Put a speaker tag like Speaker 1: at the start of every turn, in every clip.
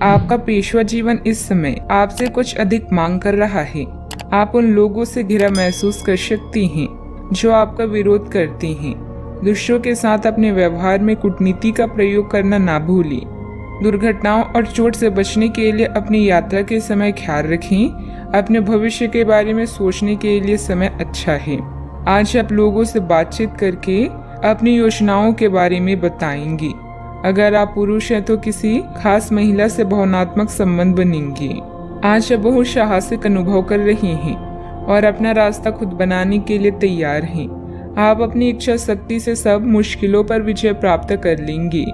Speaker 1: आपका पेशवा जीवन इस समय आपसे कुछ अधिक मांग कर रहा है। आप उन लोगों से घिरा महसूस कर सकती हैं जो आपका विरोध करती हैं। दूसरों के साथ अपने व्यवहार में कूटनीति का प्रयोग करना ना भूलें। दुर्घटनाओं और चोट से बचने के लिए अपनी यात्रा के समय ख्याल रखें। अपने भविष्य के बारे में सोचने के लिए समय अच्छा है। आज आप लोगों से बातचीत करके अपनी योजनाओं के बारे में बताएंगे। अगर आप पुरुष हैं तो किसी खास महिला से भावनात्मक संबंध बनेंगे। आज आप बहुत साहसिक अनुभव कर रहे हैं और अपना रास्ता खुद बनाने के लिए तैयार हैं। आप अपनी इच्छा शक्ति से सब मुश्किलों पर विजय प्राप्त कर लेंगे।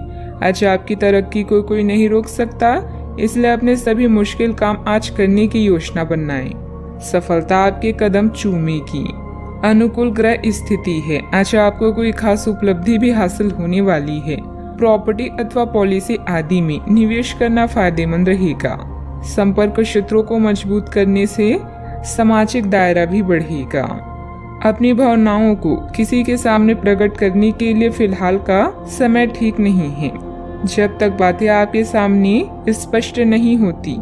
Speaker 1: आज आपकी तरक्की को कोई नहीं रोक सकता, इसलिए अपने सभी मुश्किल काम आज करने की योजना बनाएं। सफलता आपके कदम चूमेगी। अनुकूल ग्रह स्थिति है। आज आपको कोई खास उपलब्धि भी हासिल होने वाली है। प्रॉपर्टी अथवा पॉलिसी आदि में निवेश करना फायदेमंद रहेगा। संपर्क क्षेत्रों को मजबूत करने से सामाजिक दायरा भी बढ़ेगा। अपनी भावनाओं को किसी के सामने प्रकट करने के लिए फिलहाल का समय ठीक नहीं है। जब तक बातें आपके सामने स्पष्ट नहीं होती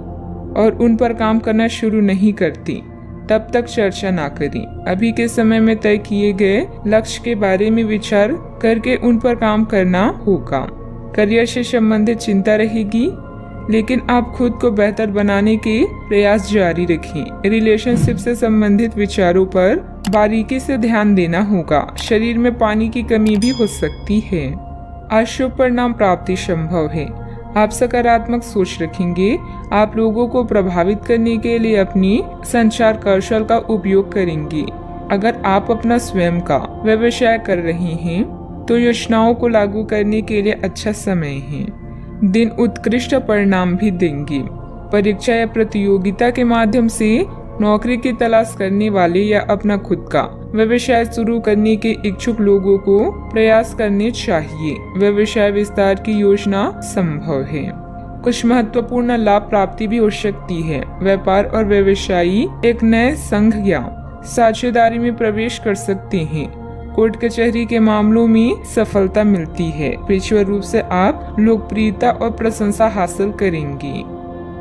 Speaker 1: और उन पर काम करना शुरू नहीं करती, तब तक चर्चा ना करें। अभी के समय में तय किए गए लक्ष्य के बारे में विचार करके उन पर काम करना होगा। करियर से संबंधित चिंता रहेगी, लेकिन आप खुद को बेहतर बनाने के प्रयास जारी रखें। रिलेशनशिप से संबंधित विचारों पर बारीकी से ध्यान देना होगा। शरीर में पानी की कमी भी हो सकती है। अशुभ परिणाम प्राप्ति संभव है। आप सकारात्मक सोच रखेंगे। आप लोगों को प्रभावित करने के लिए अपनी संचार कौशल का उपयोग करेंगे। अगर आप अपना स्वयं का व्यवसाय कर रहे हैं तो योजनाओं को लागू करने के लिए अच्छा समय है। दिन उत्कृष्ट परिणाम भी देंगे। परीक्षा या प्रतियोगिता के माध्यम से नौकरी की तलाश करने वाले या अपना खुद का व्यवसाय शुरू करने के इच्छुक लोगों को प्रयास करने चाहिए। व्यवसाय विस्तार की योजना संभव है। कुछ महत्वपूर्ण लाभ प्राप्ति भी हो सकती है। व्यापार और व्यवसायी एक नए संघ या साझेदारी में प्रवेश कर सकते हैं। कोर्ट कचहरी के मामलों में सफलता मिलती है। पेशेवर रूप से आप लोकप्रियता और प्रशंसा हासिल करेंगे।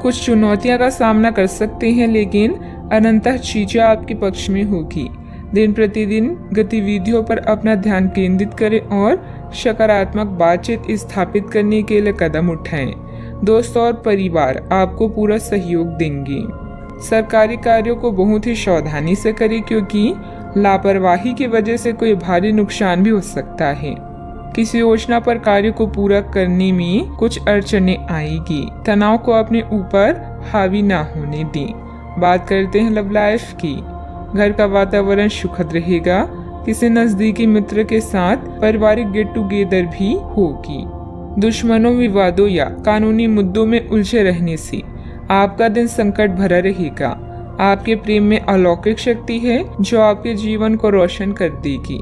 Speaker 1: कुछ चुनौतियां का सामना कर सकते हैं, लेकिन अनंतः चीजें आपके पक्ष में होगी। दिन प्रतिदिन गतिविधियों पर अपना ध्यान केंद्रित करें और सकारात्मक बातचीत स्थापित करने के लिए कदम उठाएं। दोस्त और परिवार आपको पूरा सहयोग देंगे। सरकारी कार्यों को बहुत ही सावधानी से करें, क्योंकि लापरवाही की वजह से कोई भारी नुकसान भी हो सकता है। किसी योजना पर कार्य को पूरा करने में कुछ अड़चनें आएगी। तनाव को अपने ऊपर हावी ना होने दें। बात करते हैं लव लाइफ की। घर का वातावरण सुखद रहेगा। किसी नजदीकी मित्र के साथ पारिवारिक गेट टुगेदर भी होगी। दुश्मनों, विवादों या कानूनी मुद्दों में उलझे रहने से आपका दिन संकट भरा रहेगा। आपके प्रेम में अलौकिक शक्ति है जो आपके जीवन को रोशन कर देगी।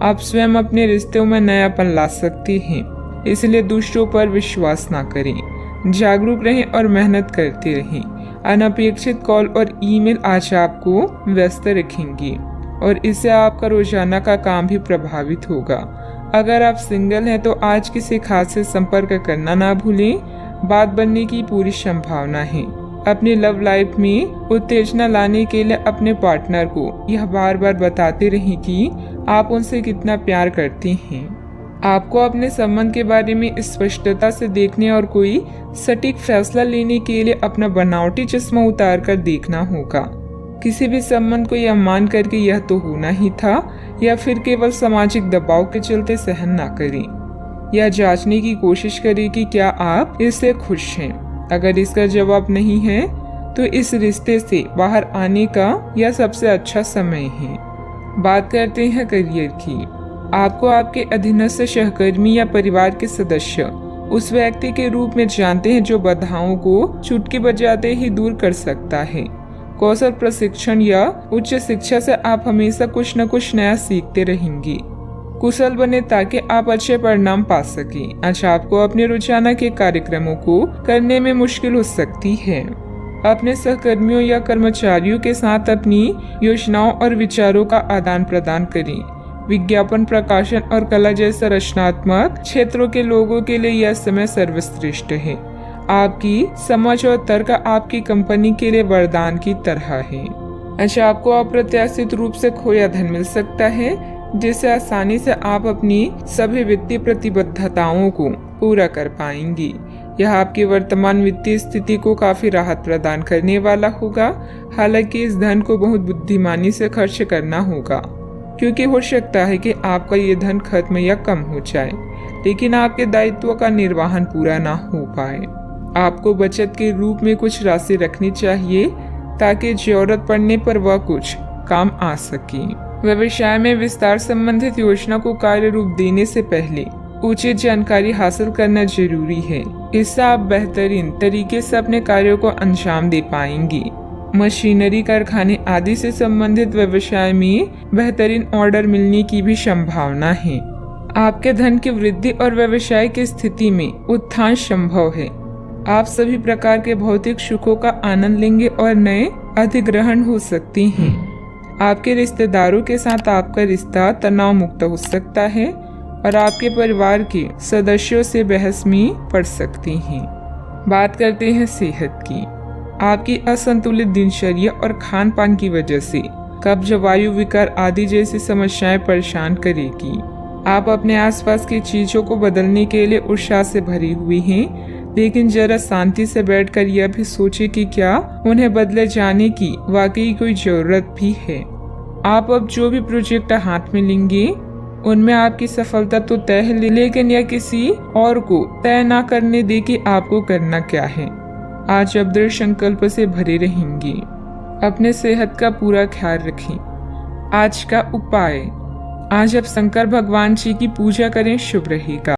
Speaker 1: आप स्वयं अपने रिश्तों में नयापन ला सकते हैं, इसलिए दूसरों पर विश्वास ना करें। जागरूक रहें और मेहनत करते रहें। अनपेक्षित कॉल और ईमेल आज आपको व्यस्त रखेंगे और इससे आपका रोजाना का काम भी प्रभावित होगा। अगर आप सिंगल हैं तो आज किसी खास से संपर्क करना ना भूलें। बात बनने की पूरी संभावना है। अपनी लव लाइफ में उत्तेजना लाने के लिए अपने पार्टनर को यह बार बार बताते रहें कि आप उनसे कितना प्यार करते हैं। आपको अपने संबंध के बारे में स्पष्टता से देखने और कोई सटीक फैसला लेने के लिए अपना बनावटी चश्मा उतार कर देखना होगा। किसी भी संबंध को यह मान करके यह तो होना ही था या फिर केवल सामाजिक दबाव के चलते सहन ना करें। यह जांचने की कोशिश करें कि क्या आप इससे खुश हैं। अगर इसका जवाब नहीं है तो इस रिश्ते से बाहर आने का यह सबसे अच्छा समय है। बात करते हैं करियर की। आपको आपके अधीनस्थ सहकर्मी या परिवार के सदस्य उस व्यक्ति के रूप में जानते हैं जो बाधाओं को चुटकी बजाते ही दूर कर सकता है। कौशल प्रशिक्षण या उच्च शिक्षा से आप हमेशा कुछ न कुछ नया सीखते रहेंगे। कुशल बने ताकि आप अच्छे परिणाम पा सकें। आज आपको अपने रोजाना के कार्यक्रमों को करने में मुश्किल हो सकती है। अपने सहकर्मियों या कर्मचारियों के साथ अपनी योजनाओं और विचारों का आदान प्रदान करें। विज्ञापन, प्रकाशन और कला जैसे रचनात्मक क्षेत्रों के लोगों के लिए यह समय सर्वश्रेष्ठ है। आपकी समझ और तर्क आपकी कंपनी के लिए वरदान की तरह है। अच्छा, आपको अप्रत्याशित रूप से खोया धन मिल सकता है, जिससे आसानी से आप अपनी सभी वित्तीय प्रतिबद्धताओं को पूरा कर पाएंगी। यह आपकी वर्तमान वित्तीय स्थिति को काफी राहत प्रदान करने वाला होगा। हालांकि इस धन को बहुत बुद्धिमानी से खर्च करना होगा, क्योंकि हो सकता है कि आपका ये धन खत्म या कम हो जाए, लेकिन आपके दायित्वों का निर्वहन पूरा ना हो पाए। आपको बचत के रूप में कुछ राशि रखनी चाहिए, ताकि जरूरत पड़ने पर वह कुछ काम आ सके। व्यवसाय में विस्तार संबंधित योजना को कार्य रूप देने से पहले उचित जानकारी हासिल करना जरूरी है। इससे आप बेहतरीन तरीके से अपने कार्यों को अंजाम दे पाएंगी। मशीनरी, कारखाने आदि से संबंधित व्यवसाय में बेहतरीन ऑर्डर मिलने की भी संभावना है। आपके धन की वृद्धि और व्यवसाय की स्थिति में उत्थान संभव है। आप सभी प्रकार के भौतिक सुखों का आनंद लेंगे और नए अधिग्रहण हो सकते हैं। आपके रिश्तेदारों के साथ आपका रिश्ता तनाव मुक्त हो सकता है और आपके परिवार के सदस्यों से बहस में पड़ सकते हैं। बात करते हैं सेहत की। आपकी असंतुलित दिनचर्या और खान पान की वजह से कब्ज, वायु विकार आदि जैसी समस्याएं परेशान करेगी। आप अपने आसपास की चीजों को बदलने के लिए उत्साह से भरी हुई हैं, लेकिन जरा शांति से बैठकर यह भी सोचें कि क्या उन्हें बदले जाने की वाकई कोई जरूरत भी है। आप अब जो भी प्रोजेक्ट हाथ में लेंगे उनमें आपकी सफलता तो तय है, लेकिन यह किसी और को तय ना करने दे कि आपको करना क्या है। आज आप दृढ़ संकल्प से भरे रहेंगे। अपने सेहत का पूरा ख्याल रखें। आज का उपाय, आज आप शंकर भगवान जी की पूजा करें, शुभ रहेगा।